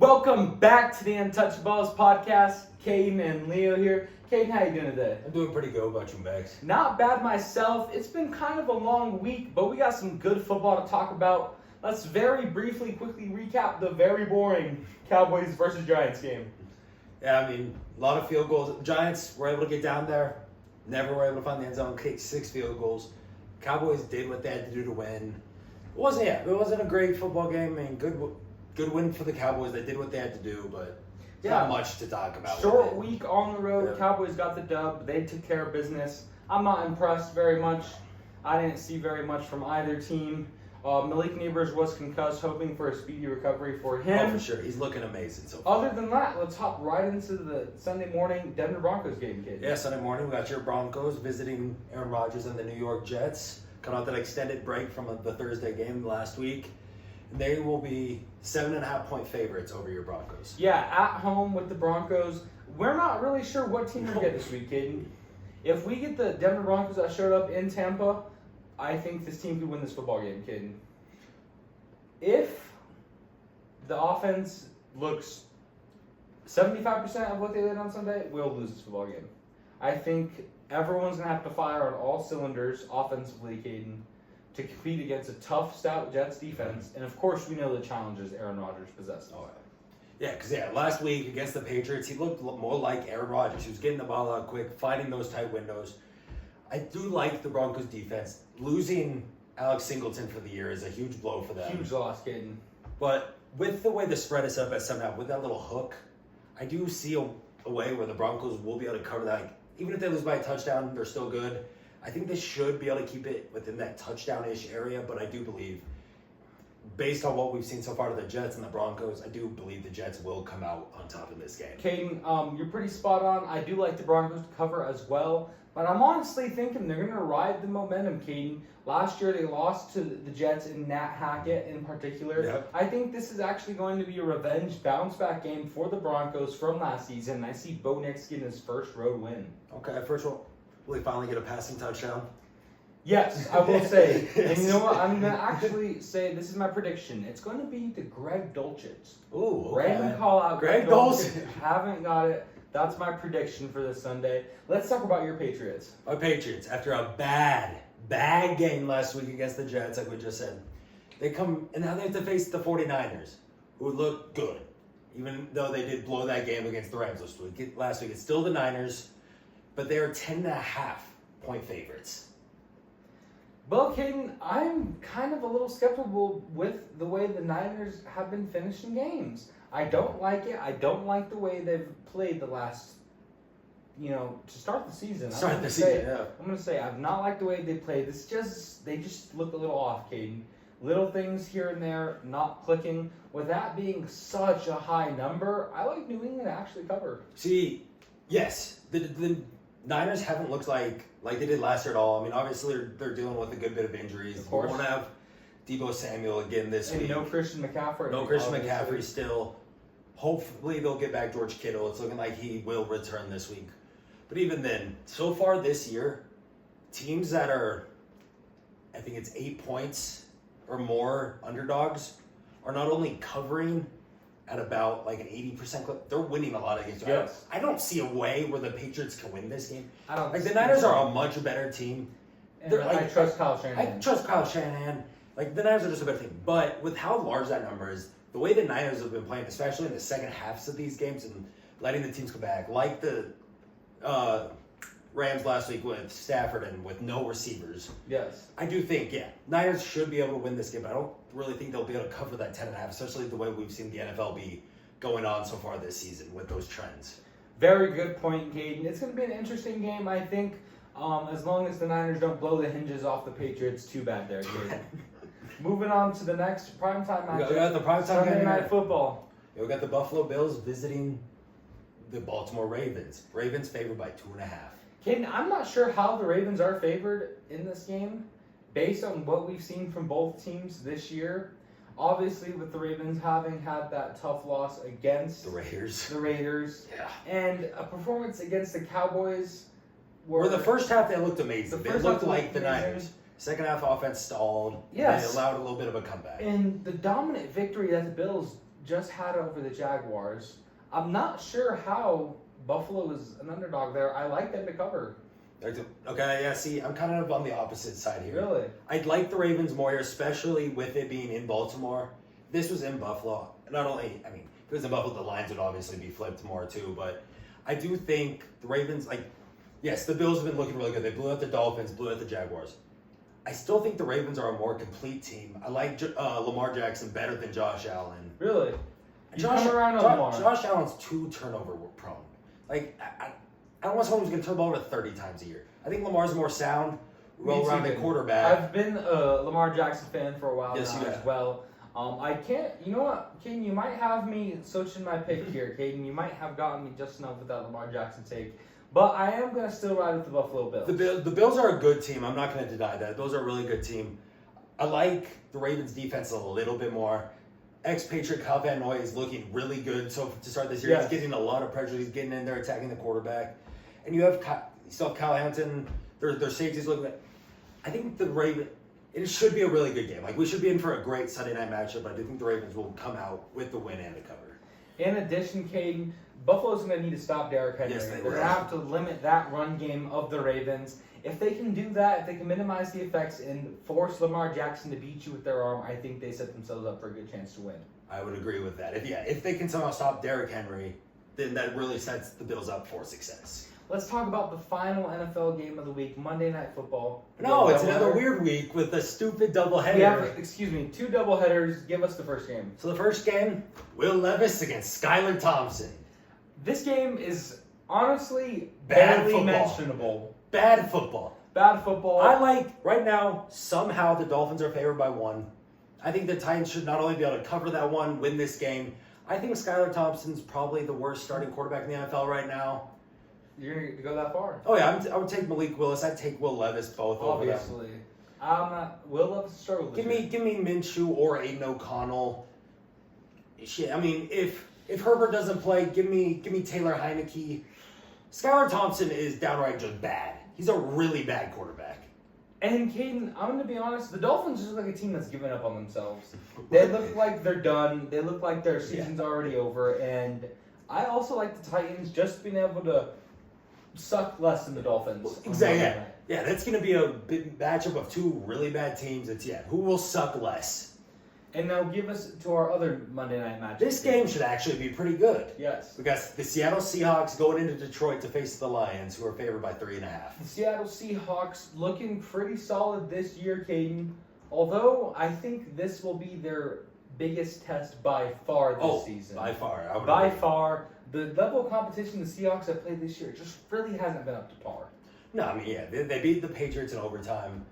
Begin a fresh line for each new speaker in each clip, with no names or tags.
Welcome back to the Untouchaballs podcast. Caden and Leo here. Caden, how you doing today?
I'm doing pretty good. About you, Max?
Not bad myself. It's been kind of a long week, but we got some good football to talk about. Let's very briefly, quickly recap the very boring Cowboys versus Giants game.
Yeah, I mean, a lot of field goals. Giants were able to get down there. Never were able to find the end zone. Kicked 6 field goals. Cowboys did what they had to do to win. It wasn't a great football game. I mean, good win for the Cowboys. They did what they had to do, but not much to talk about.
Short week on the road.
Yeah.
Cowboys got the dub. They took care of business. I'm not impressed very much. I didn't see very much from either team. Malik Neighbors was concussed, hoping for a speedy recovery for him.
Oh, for sure. He's looking amazing so far.
Other than that, let's hop right into the Sunday morning Denver Broncos game, kid.
Yeah, Sunday morning, we got your Broncos visiting Aaron Rodgers and the New York Jets. Coming out that extended break from the Thursday game last week. They will be 7.5-point favorites over your Broncos.
Yeah, at home with the Broncos. We're not really sure what team we'll get this week, Caden. If we get the Denver Broncos that showed up in Tampa, I think this team could win this football game, Caden. If the offense looks 75% of what they did on Sunday, we'll lose this football game. I think everyone's going to have to fire on all cylinders offensively, Caden, to compete against a tough, stout Jets defense. And, of course, we know the challenges Aaron Rodgers possesses.
Oh, yeah, because last week against the Patriots, he looked more like Aaron Rodgers. He was getting the ball out quick, finding those tight windows. I do like the Broncos defense. Losing Alex Singleton for the year is a huge blow for them.
Huge loss, Caden.
But with the way the spread is up at 7.5, with that little hook, I do see a way where the Broncos will be able to cover that. Like, even if they lose by a touchdown, they're still good. I think they should be able to keep it within that touchdown-ish area, but I do believe, based on what we've seen so far to the Jets and the Broncos, I do believe the Jets will come out on top in this game.
Caden, you're pretty spot on. I do like the Broncos to cover as well, but I'm honestly thinking they're going to ride the momentum, Caden. Last year they lost to the Jets and Nat Hackett in particular.
Yep.
I think this is actually going to be a revenge bounce-back game for the Broncos from last season. I see Bo Nix getting his first road win.
Okay, first of all, will he finally get a passing touchdown?
Yes, I will say.
Yes.
And you know what? I'm going to actually say this is my prediction. It's going to be the Greg Dulcich.
Ooh, okay.
Random call out.
Greg Dulcich.
Haven't got it. That's my prediction for this Sunday. Let's talk about your Patriots.
Our Patriots, after a bad game last week against the Jets, like we just said, they come and now they have to face the 49ers, who look good, even though they did blow that game against the Rams last week. It's still the Niners, but they are 10.5-point favorites.
Well, Caden, I'm kind of a little skeptical with the way the Niners have been finishing games. I don't like it. I don't like the way they've played the last, to start the season. I'm going to say I've not liked the way they played. They just look a little off, Caden. Little things here and there not clicking. With that being such a high number, I like New England to actually cover.
See, yes, the Niners haven't looked like they did last year at all. I mean, obviously they're dealing with a good bit of injuries.
Of course.
We won't have Deebo Samuel again this week.
No Christian McCaffrey.
No Christian McCaffrey still. Hopefully they'll get back George Kittle. It's looking like he will return this week. But even then, so far this year, teams that are, I think it's 8 points or more underdogs, are not only covering at about like an 80% clip, they're winning a lot of games.
Yes.
I don't see a way where the Patriots can win this game.
I don't.
Like the Niners are a much better team.
I trust Kyle Shanahan.
I trust Kyle Shanahan. Like the Niners are just a better team. But with how large that number is, the way the Niners have been playing, especially in the second halves of these games and letting the teams come back, like the Rams last week with Stafford and with no receivers.
Yes.
I do think, Niners should be able to win this game, but I don't really think they'll be able to cover that 10.5, especially the way we've seen the NFL be going on so far this season with those trends.
Very good point, Caden. It's going to be an interesting game, I think, as long as the Niners don't blow the hinges off the Patriots too bad there, Caden. Moving on to the next primetime matchup.
We got the primetime
Sunday
game
Night
here.
Football.
We got the Buffalo Bills visiting the Baltimore Ravens. Ravens favored by 2.5.
Caden, I'm not sure how the Ravens are favored in this game based on what we've seen from both teams this year. Obviously, with the Ravens having had that tough loss against
The Raiders.
Yeah. And a performance against the Cowboys
Where the first half they looked amazing. They
first
looked
half
like the
amazing.
Niners. Second half offense stalled.
Yes.
They allowed a little bit of a comeback.
And the dominant victory that the Bills just had over the Jaguars. I'm not sure how Buffalo is an underdog there. I like them to cover.
Okay, yeah, see, I'm kind of on the opposite side here.
Really?
I'd like the Ravens more here, especially with it being in Baltimore. This was in Buffalo. Not only, I mean, if it was in Buffalo, the lines would obviously be flipped more too, but I do think the Ravens, yes, the Bills have been looking really good. They blew out the Dolphins, blew out the Jaguars. I still think the Ravens are a more complete team. I like Lamar Jackson better than Josh Allen.
Really? Josh
Allen's too turnover prone. I don't want someone who's going to turn the ball over 30 times a year. I think Lamar's a more sound, well-rounded quarterback.
I've been a Lamar Jackson fan for a while now as well. I can't, you know what, Caden, you might have me switching my pick here, Caden. You might have gotten me just enough with that Lamar Jackson take. But I am going to still ride with the Buffalo Bills.
The Bills are a good team. I'm not going to deny that. Those are a really good team. I like the Ravens' defense a little bit more. Ex-Patriot Kyle Van Noy is looking really good to start this year.
Yes.
He's getting a lot of pressure. He's getting in there, attacking the quarterback. And you still have Kyle Hamilton. Their safeties looking at. I think the Ravens. It should be a really good game. We should be in for a great Sunday night matchup. I do think the Ravens will come out with the win and the cover.
In addition, Caden, Buffalo's going to need to stop Derrick Henry.
Yes,
They're going to have to limit that run game of the Ravens. If they can do that, if they can minimize the effects and force Lamar Jackson to beat you with their arm, I think they set themselves up for a good chance to win.
I would agree with that. If they can somehow stop Derrick Henry, then that really sets the Bills up for success.
Let's talk about the final NFL game of the week, Monday Night Football.
No, it's another weird week with a stupid doubleheader.
We have, two doubleheaders. Give us the first game.
So the first game, Will Levis against Skylar Thompson.
This game is honestly
Bad
barely mentionable.
Bad football.
Bad football.
Right now, somehow the Dolphins are favored by 1. I think the Titans should not only be able to cover that 1, win this game. I think Skylar Thompson's probably the worst starting quarterback in the NFL right now.
You're going to go that far?
Oh, yeah. I would take Malik Willis. I'd take Will Levis both
Obviously.
over them.
I'm not. Will Levis struggled.
Give me Minshew or Aiden O'Connell. Shit, I mean, if Herbert doesn't play, give me Taylor Heineke. Skylar Thompson is downright just bad. He's a really bad quarterback.
And Caden, I'm going to be honest, the Dolphins just look like a team that's given up on themselves. They look like they're done. They look like their season's already over. And I also like the Titans just being able to suck less than the Dolphins.
Exactly. Yeah, that's going to be a big matchup of 2 really bad teams. Who will suck less?
And now give us to our other Monday night matchup.
This game should actually be pretty good.
Yes.
We got the Seattle Seahawks going into Detroit to face the Lions, who are favored by 3.5.
The Seattle Seahawks looking pretty solid this year, Caden. Although I think this will be their biggest test by far this season.
By far.
By far. The level of competition the Seahawks have played this year just really hasn't been up to par.
No, I mean, they beat the Patriots in overtime.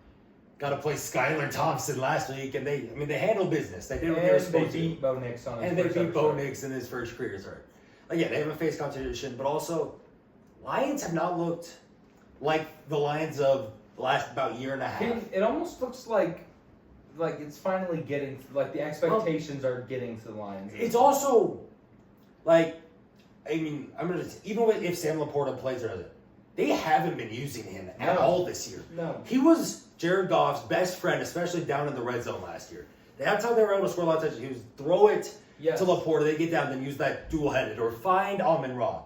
Got to play Skylar Thompson last week, and they handled business. They did what they were supposed to.
They beat Bo Nix on his
and
first
they beat Bo
start.
Nix in his first career start. They haven't faced competition, but also Lions have not looked like the Lions of the last about year and a half.
It almost looks like it's finally getting the expectations are getting to the Lions.
It's also even if Sam Laporta plays or doesn't, they haven't been using him at all this year.
No.
He was Jared Goff's best friend, especially down in the red zone last year. That's how they were able to score a lot of touchdowns. He was throw it to Laporta, they get down, then use that dual-headed, or find Amon-Ra.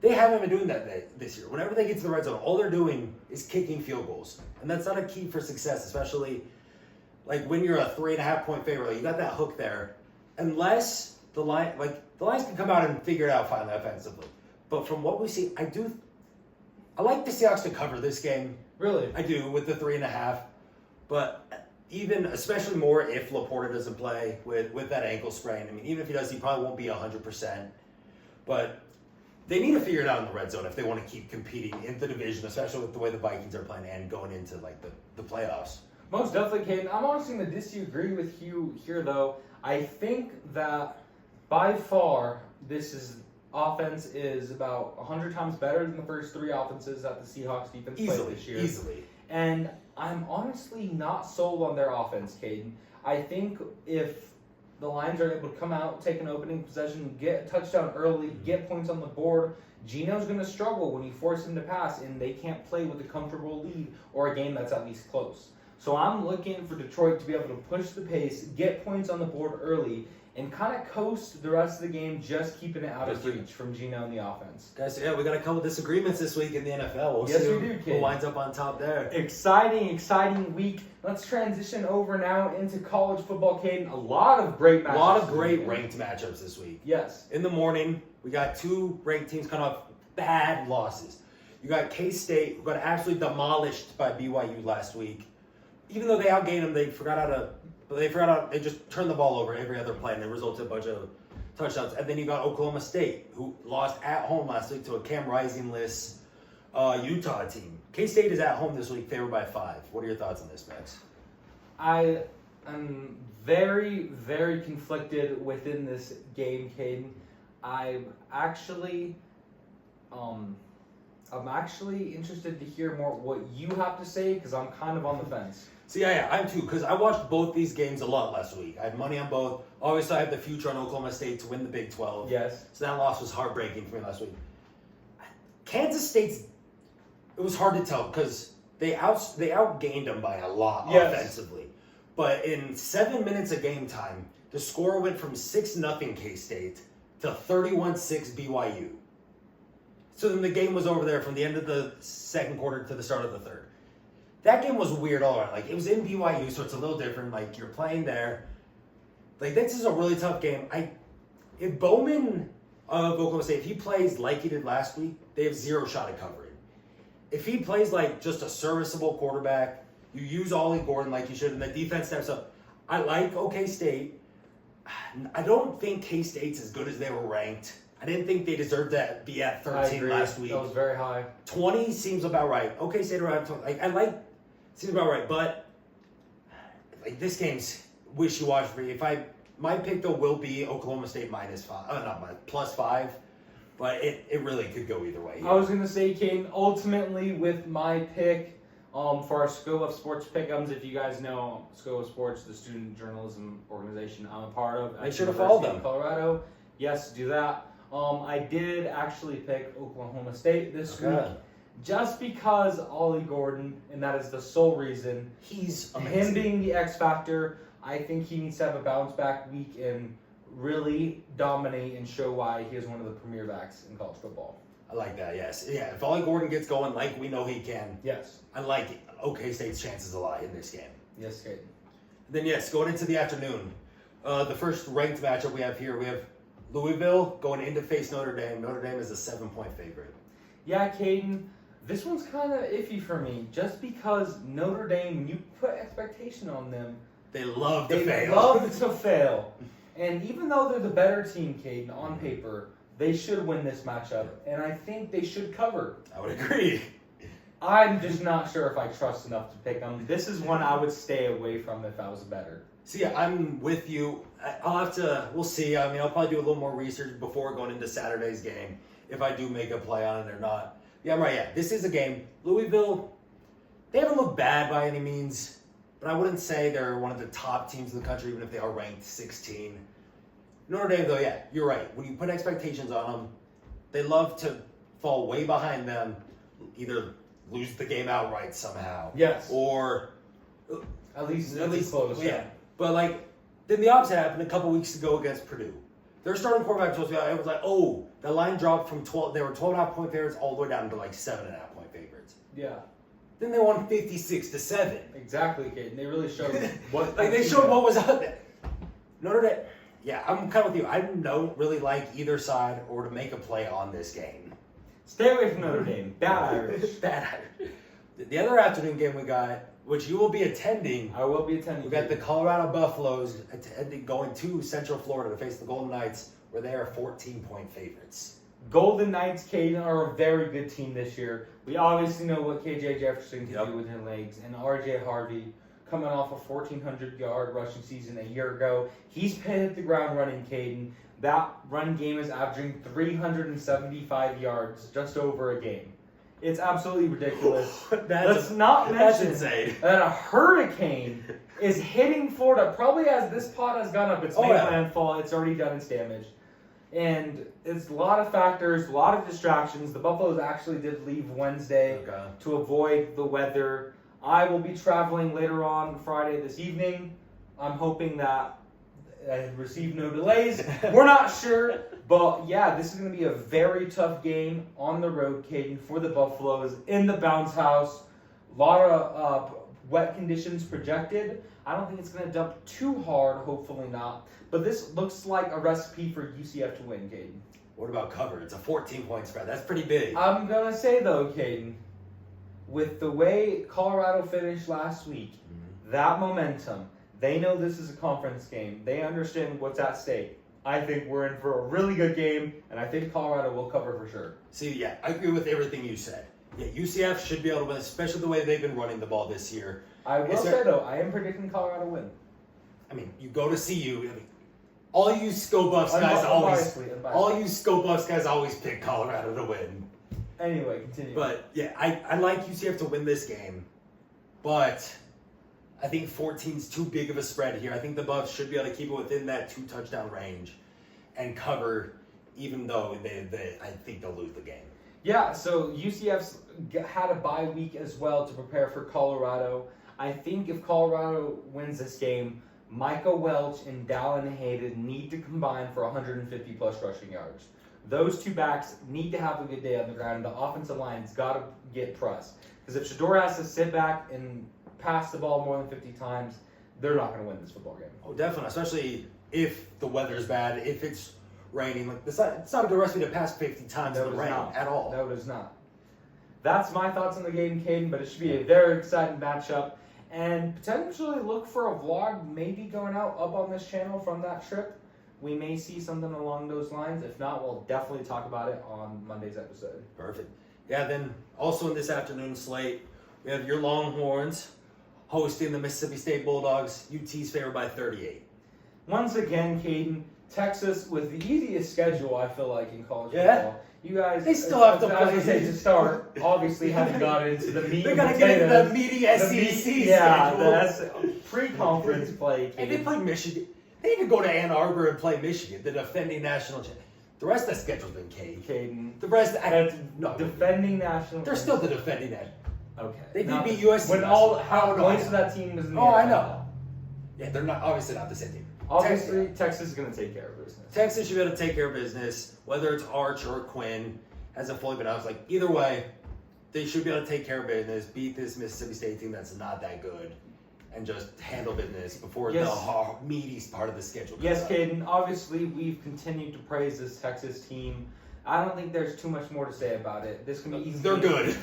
They haven't been doing that this year. Whenever they get to the red zone, all they're doing is kicking field goals. And that's not a key for success, especially when you're a 3.5-point favorite. You got that hook there. Unless the Lions can come out and figure it out finally offensively. But from what we see, I like the Seahawks to cover this game.
Really?
I do, with the 3.5. But especially more if Laporta doesn't play with that ankle sprain. I mean, even if he does, he probably won't be 100%. But they need to figure it out in the red zone if they want to keep competing in the division, especially with the way the Vikings are playing and going into the playoffs.
Most definitely, Caden. I'm honestly going to disagree with you here, though. I think that by far this offense is about 100 times better than the first 3 offenses that the Seahawks defense played this year.
Easily.
And I'm honestly not sold on their offense, Caden. I think if the Lions are able to come out, take an opening possession, get a touchdown early, get points on the board, Geno's going to struggle when you force him to pass, and they can't play with a comfortable lead or a game that's at least close. So I'm looking for Detroit to be able to push the pace, get points on the board early, and kind of coast the rest of the game, just keeping it out of
Just
reach from Geno and the offense.
Guys, yeah, we got a couple disagreements this week in the NFL. We'll
Yes,
see
we do,
who
kid.
winds up on top there.
Exciting week. Let's transition over now into college football, Caden. A lot of great matchups.
A lot of great
this weekend.
ranked matchups this week.
Yes.
In the morning, we got 2 ranked teams coming off bad losses. You got K-State, who got absolutely demolished by BYU last week. Even though they outgained them, they just turned the ball over every other play, and it resulted in a bunch of touchdowns. And then you got Oklahoma State, who lost at home last week to a Cam Rising-less Utah team. K-State is at home this week, favored by 5. What are your thoughts on this, Max?
I am very, very conflicted within this game, Caden. I'm actually interested to hear more what you have to say, because I'm kind of on the fence.
See, yeah, I'm too, because I watched both these games a lot last week. I had money on both. Obviously, I have the future on Oklahoma State to win the Big 12.
Yes.
So that loss was heartbreaking for me last week. Kansas State's, it was hard to tell because they outgained them by a lot offensively. But in 7 minutes of game time, the score went from 6-0 K-State to 31-6 BYU. So then the game was over there from the end of the second quarter to the start of the third. That game was weird all around. Like, it was in BYU, so it's a little different. Like, you're playing there. Like, this is a really tough game. If Bowman of Oklahoma State, if he plays like he did last week, they have 0 shot at covering. If he plays like just a serviceable quarterback, you use Ollie Gordon like you should, and the defense steps up. I like OK State. I don't think K-State's as good as they were ranked. I didn't think they deserved to be at 13 last week.
That was very high.
20 seems about right. OK State around 20. Seems about right, but like this game's wishy-washy for me. My pick though will be Oklahoma State +5, but it really could go either way.
I was gonna say, Kane, ultimately with my pick for our School of Sports Pick'ems, if you guys know School of Sports, the student journalism organization I'm a part of.
Make sure to follow them.
Colorado. Yes, do that. I did actually pick Oklahoma State this week. Just because Ollie Gordon, and that is the sole reason.
He's amazing.
Him being the X factor, I think he needs to have a bounce back week and really dominate and show why he is one of the premier backs in college football.
I like that, yes. Yeah, if Ollie Gordon gets going like we know he can,
yes,
I like OK State's chances a lot in this game.
Yes, Caden.
Then, yes, going into the afternoon, the first ranked matchup we have here, we have Louisville going in to face Notre Dame. Notre Dame is a 7-point favorite.
Yeah, Caden, this one's kind of iffy for me, just because Notre Dame, when you put expectation on them,
they love to
fail. And even though they're the better team, Caden, on paper, they should win this matchup, and I think they should cover.
I would agree.
I'm just not sure if I trust enough to pick them. This is one I would stay away from if I was better.
See, I'm with you. We'll see. I mean, I'll probably do a little more research before going into Saturday's game, if I do make a play on it or not. Yeah, I'm right. Yeah, this is a game. Louisville, they haven't looked bad by any means, but I wouldn't say they're one of the top teams in the country, even if they are ranked 16. Notre Dame, though, yeah, you're right. When you put expectations on them, they love to fall way behind them, either lose the game outright somehow.
Yes.
Or
at least close.
Yeah. But then the opposite happened a couple weeks ago against Purdue. Their starting quarterback was it was like, oh, the line dropped from 12. They were 12.5-point favorites all the way down to 7.5-point favorites.
Yeah.
Then they won 56-7.
Exactly, Caden. They really showed what
they showed what was out there. Notre Dame. Yeah, I'm kind of with you. I don't really like either side or to make a play on this game.
Stay away from Notre Dame. Bad Irish.
Bad Irish. The other afternoon game we got, which you will be attending.
I will be attending.
We got the Colorado Buffaloes going to Central Florida to face the Golden Knights, where they are 14-point favorites.
Golden Knights, Caden, are a very good team this year. We obviously know what KJ Jefferson can do with his legs, and RJ Harvey, coming off a 1,400-yard rushing season a year ago, he's hit the ground running, Caden. That run game is averaging 375 yards just over a game. It's absolutely ridiculous. Let's not mention
insane.
that a hurricane is hitting Florida. Probably as this pod has gone up, it's made landfall. It's already done its damage. And it's a lot of factors, a lot of distractions. The Buffaloes actually did leave Wednesday to avoid the weather. I will be traveling later on Friday this evening. I'm hoping that received no delays. We're not sure, but yeah, this is going to be a very tough game on the road, Caden, for the Buffaloes in the bounce house. A lot of wet conditions projected. I don't think it's going to dump too hard, hopefully not. But this looks like a recipe for UCF to win, Caden.
What about cover? It's a 14-point spread. That's pretty big.
I'm going to say, though, Caden, with the way Colorado finished last week, that momentum, they know this is a conference game. They understand what's at stake. I think we're in for a really good game, and I think Colorado will cover for sure.
See, yeah, I agree with everything you said. Yeah, UCF should be able to win, especially the way they've been running the ball this year.
I will say, though, I am predicting Colorado win.
I mean, you go to CU. I mean, all you Sco Buffs guys always pick Colorado to win.
Anyway, continue.
But yeah, I like UCF to win this game, but I think 14's too big of a spread here. I think the Buffs should be able to keep it within that 2-touchdown range and cover, even though I think they'll lose the game.
Yeah, so UCF's had a bye week as well to prepare for Colorado. I think if Colorado wins this game, Micah Welch and Dallin Hayden need to combine for 150-plus rushing yards. Those two backs need to have a good day on the ground. The offensive line's got to get pressed. Because if Shedeur has to sit back and pass the ball more than 50 times, they're not going to win this football game.
Oh, definitely, especially if the weather's bad, if it's raining. Like it's not a good recipe to pass 50 times in the rain at all.
No, it is not. That's my thoughts on the game, Caden, but it should be a very exciting matchup. And potentially look for a vlog maybe going out up on this channel from that trip. We may see something along those lines. If not, we'll definitely talk about it on Monday's episode.
Perfect. Yeah, then also in this afternoon slate, we have your Longhorns hosting the Mississippi State Bulldogs. UT's favored by 38.
Once again, Caden, Texas with the easiest schedule, I feel like, in college football. You guys,
they still have to play.
To start, obviously haven't gotten into the meat.
They're going to get into the meaty SEC schedule.
Yeah, that's pre-conference play.
And they play Michigan. They need to go to Ann Arbor and play Michigan, the defending national champion. The rest of the schedule's been
Caden.
The rest,
defending national.
They're still the defending national.
Okay.
They did beat USC.
When most of that team was in the NFL.
I know. Yeah, they're not obviously not the same team.
Obviously, Texas is going to take care of business.
Texas should be able to take care of business, whether it's Arch or Quinn. Hasn't fully been out. It's like either way, they should be able to take care of business, beat this Mississippi State team that's not that good, and just handle business before the meaty part of the schedule comes up.
Caden. Obviously, we've continued to praise this Texas team. I don't think there's too much more to say about it. This can be easy.
They're good.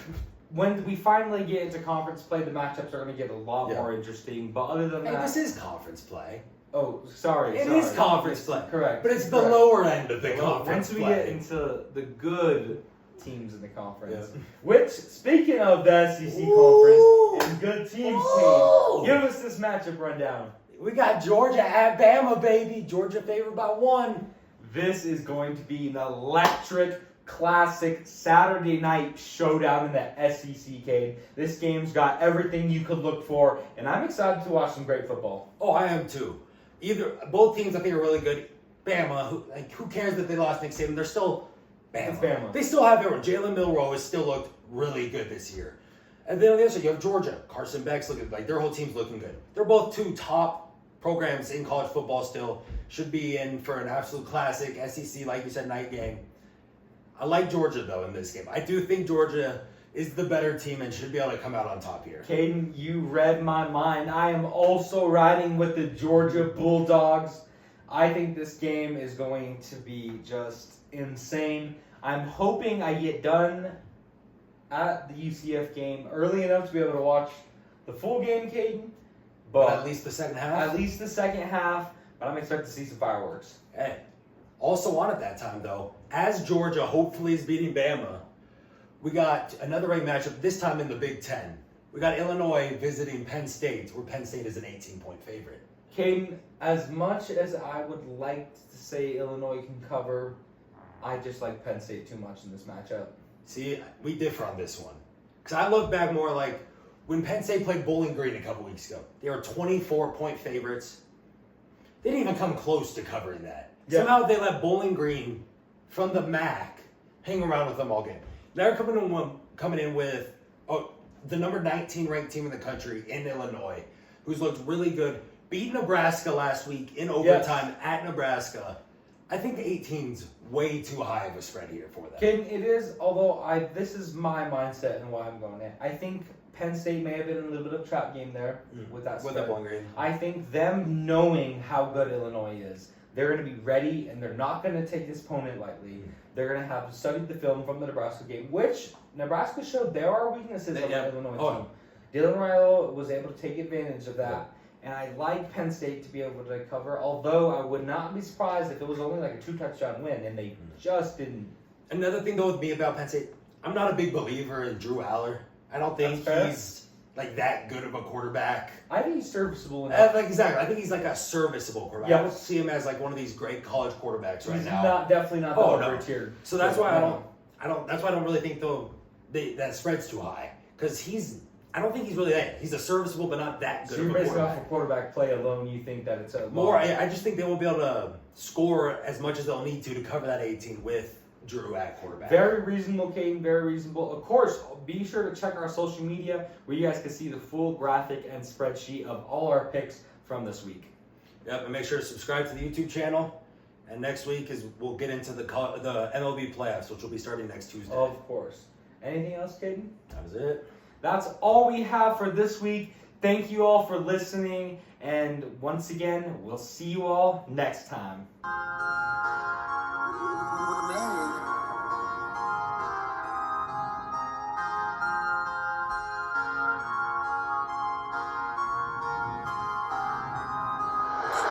When we finally get into conference play, the matchups are going to get a lot more interesting. But other than that,
this is conference play.
Oh, sorry.
It is conference play.
Correct.
But it's the lower end of the conference
play. Once we get into the good teams in the conference.
Yeah.
Which, speaking of the SEC conference and good teams, team, give us this matchup rundown.
We got Georgia at Bama, baby. Georgia favored by 1.
This is going to be an electric, classic Saturday night showdown in the SEC, Cade. This game's got everything you could look for, and I'm excited to watch some great football.
Oh, I am too. Both teams I think are really good. Bama, who cares that they lost Nick Saban? They're still Bama.
It's Bama.
They still have everyone. Jalen Milroe has still looked really good this year. And then on the other side, you have Georgia. Carson Beck's looking like their whole team's looking good. They're both 2 top programs in college football still. Should be in for an absolute classic SEC, like you said, night game. I like Georgia, though, in this game. I do think Georgia is the better team and should be able to come out on top here.
Caden, you read my mind. I am also riding with the Georgia Bulldogs. I think this game is going to be just insane. I'm hoping I get done at the UCF game early enough to be able to watch the full game, Caden.
But at least the second half?
At least the second half, but I'm expecting to see some fireworks.
Hey, also on at that time, though, as Georgia hopefully is beating Bama, we got another ranked matchup, this time in the Big Ten. We got Illinois visiting Penn State, where Penn State is an 18-point favorite.
Caden, as much as I would like to say Illinois can cover, I just like Penn State too much in this matchup.
See, we differ on this one. Because I look back more like when Penn State played Bowling Green a couple weeks ago. They were 24-point favorites. They didn't even come close to covering that. Yeah. Somehow they let Bowling Green from the MAC hang around with them all game. They're coming in with the number 19 ranked team in the country in Illinois, who's looked really good. beat Nebraska last week in overtime at Nebraska. I think 18's way too high of a spread here for them.
Caden, it is, although this is my mindset and why I'm going in. I think Penn State may have been in a little bit of a trap game there with that spread.
With that one grade.
I think them knowing how good Illinois is, they're going to be ready and they're not going to take this opponent lightly. They're going to have studied the film from the Nebraska game, which Nebraska showed there are weaknesses on the Illinois team. Dylan Raiola was able to take advantage of that. And I like Penn State to be able to cover, although I would not be surprised if it was only like a 2-touchdown win, and they just didn't.
Another thing, though, with me about Penn State, I'm not a big believer in Drew Aller. I don't think he's like that good of a quarterback.
I think he's serviceable enough.
Exactly. I think he's like a serviceable quarterback.
Yeah.
I don't see him as like one of these great college quarterbacks right now.
He's definitely not the over tier.
So that's why I don't really think though that spread's too high because I don't think he's really that. He's a serviceable, but not that good.
So you're basically off of quarterback play alone. You think that it's
more? I just think they won't be able to score as much as they'll need to cover that 18 with Drew at quarterback.
Very reasonable, Caden. Very reasonable. Of course, be sure to check our social media where you guys can see the full graphic and spreadsheet of all our picks from this week.
Yep, and make sure to subscribe to the YouTube channel. And next week we'll get into the MLB playoffs, which will be starting next Tuesday.
Of course. Anything else, Caden?
That was it.
That's all we have for this week. Thank you all for listening. And once again, we'll see you all next time.